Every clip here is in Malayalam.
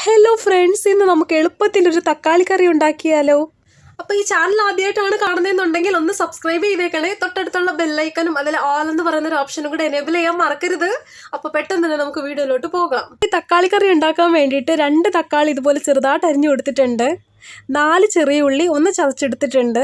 ഹലോ ഫ്രണ്ട്സ്, ഇന്ന് നമുക്ക് എളുപ്പത്തിലൊരു തക്കാളി കറി ഉണ്ടാക്കിയാലോ? അപ്പോൾ ഈ ചാനൽ ആദ്യമായിട്ടാണ് കാണുന്നതെന്നുണ്ടെങ്കിൽ ഒന്ന് സബ്സ്ക്രൈബ് ചെയ്തേക്കണേ. തൊട്ടടുത്തുള്ള ബെല്ലൈക്കനും അതിൽ ഓൾ എന്ന് പറയുന്നൊരു ഓപ്ഷനും കൂടെ എനേബിൾ ചെയ്യാൻ മറക്കരുത്. അപ്പോൾ പെട്ടെന്ന് തന്നെ നമുക്ക് വീഡിയോയിലോട്ട് പോകാം. ഈ തക്കാളി കറി ഉണ്ടാക്കാൻ വേണ്ടിയിട്ട് 2 തക്കാളി ഇതുപോലെ ചെറുതായിട്ട് അരിഞ്ഞു കൊടുത്തിട്ടുണ്ട്. 4 ചെറിയ ഉള്ളി ഒന്ന് ചതച്ചെടുത്തിട്ടുണ്ട്.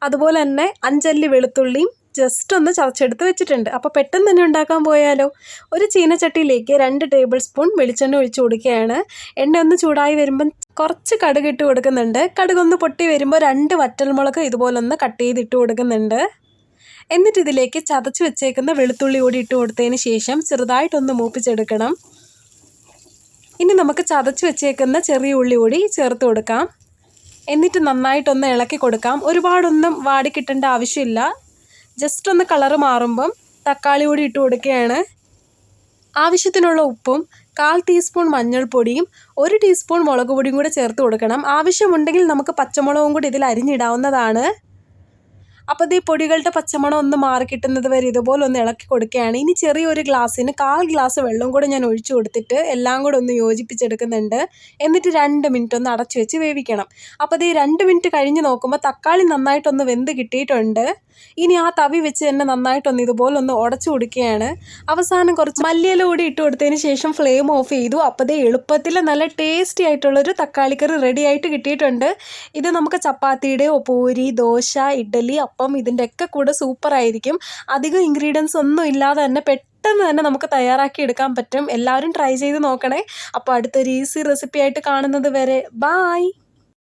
അതുപോലെ തന്നെ 5 അല്ലി വെളുത്തുള്ളിയും ജസ്റ്റ് ഒന്ന് ചതച്ചെടുത്ത് വെച്ചിട്ടുണ്ട്. അപ്പോൾ പെട്ടെന്ന് തന്നെ ഉണ്ടാക്കാൻ പോയാലോ? ഒരു ചീനച്ചട്ടിയിലേക്ക് 2 ടേബിൾ സ്പൂൺ വെളിച്ചെണ്ണ ഒഴിച്ചു കൊടുക്കുകയാണ്. എണ്ണ ഒന്ന് ചൂടായി വരുമ്പം കുറച്ച് കടുക് ഇട്ട് കൊടുക്കുന്നുണ്ട്. കടുകൊന്ന് പൊട്ടി വരുമ്പോൾ 2 വറ്റൽമുളക് ഇതുപോലൊന്ന് കട്ട് ചെയ്തിട്ട് കൊടുക്കുന്നുണ്ട്. എന്നിട്ട് ഇതിലേക്ക് ചതച്ച് വെച്ചേക്കുന്ന വെളുത്തുള്ളി കൂടി ഇട്ട് കൊടുത്തതിന് ശേഷം ചെറുതായിട്ടൊന്ന് മൂപ്പിച്ചെടുക്കണം. ഇനി നമുക്ക് ചതച്ച് വെച്ചേക്കുന്ന ചെറിയ ഉള്ളി കൂടി ചേർത്ത് കൊടുക്കാം. എന്നിട്ട് നന്നായിട്ടൊന്ന് ഇളക്കി കൊടുക്കാം. ഒരുപാടൊന്നും വാടിക്കിട്ടേണ്ട ആവശ്യമില്ല. ജസ്റ്റ് ഒന്ന് കളറ് മാറുമ്പം തക്കാളി കൂടി ഇട്ട് കൊടുക്കുകയാണ്. ആവശ്യത്തിനുള്ള ഉപ്പും 1/4 ടീസ്പൂൺ മഞ്ഞൾപ്പൊടിയും 1 ടീസ്പൂൺ മുളക് പൊടിയും കൂടെ ചേർത്ത് കൊടുക്കണം. ആവശ്യമുണ്ടെങ്കിൽ നമുക്ക് പച്ചമുളകും കൂടി ഇതിൽ അരിഞ്ഞിടാവുന്നതാണ്. അപ്പോൾ ഈ പൊടികളുടെ പച്ചമണം ഒന്ന് മാറിക്കിട്ടുന്നത് വരെ ഇതുപോലെ ഒന്ന് ഇളക്കി കൊടുക്കുകയാണ്. ഇനി ചെറിയൊരു ഗ്ലാസ്സിന് 1/4 ഗ്ലാസ് വെള്ളം കൂടെ ഞാൻ ഒഴിച്ചു കൊടുത്തിട്ട് എല്ലാം കൂടെ ഒന്ന് യോജിപ്പിച്ചെടുക്കുന്നുണ്ട്. എന്നിട്ട് 2 മിനിറ്റ് ഒന്ന് അടച്ചു വെച്ച് വേവിക്കണം. അപ്പോൾ ഈ 2 മിനിറ്റ് കഴിഞ്ഞ് നോക്കുമ്പോൾ തക്കാളി നന്നായിട്ടൊന്ന് വെന്ത് കിട്ടിയിട്ടുണ്ട്. ഇനി ആ തവി വെച്ച് തന്നെ നന്നായിട്ടൊന്ന് ഇതുപോലെ ഒന്ന് ഉടച്ചു കൊടുക്കുകയാണ്. അവസാനം കുറച്ച് മല്ലിയില കൂടി ഇട്ട് കൊടുത്തതിന് ശേഷം ഫ്ലെയിം ഓഫ് ചെയ്തു. അപ്പോൾ എളുപ്പത്തിൽ നല്ല ടേസ്റ്റി ആയിട്ടുള്ളൊരു തക്കാളിക്കറി റെഡി ആയിട്ട് കിട്ടിയിട്ടുണ്ട്. ഇത് നമുക്ക് ചപ്പാത്തിയുടെയോ പൂരി, ദോശ, ഇഡ്ഡലി, അപ്പം ഇതിൻ്റെയൊക്കെ കൂടെ സൂപ്പറായിരിക്കും. അധികം ഇൻഗ്രീഡിയൻസ് ഒന്നും ഇല്ലാതെ തന്നെ പെട്ടെന്ന് തന്നെ നമുക്ക് തയ്യാറാക്കി എടുക്കാൻ പറ്റും. എല്ലാവരും ട്രൈ ചെയ്ത് നോക്കണേ. അപ്പോൾ അടുത്തൊരു ഈസി റെസിപ്പി ആയിട്ട് കാണുന്നത് വരെ ബായ്.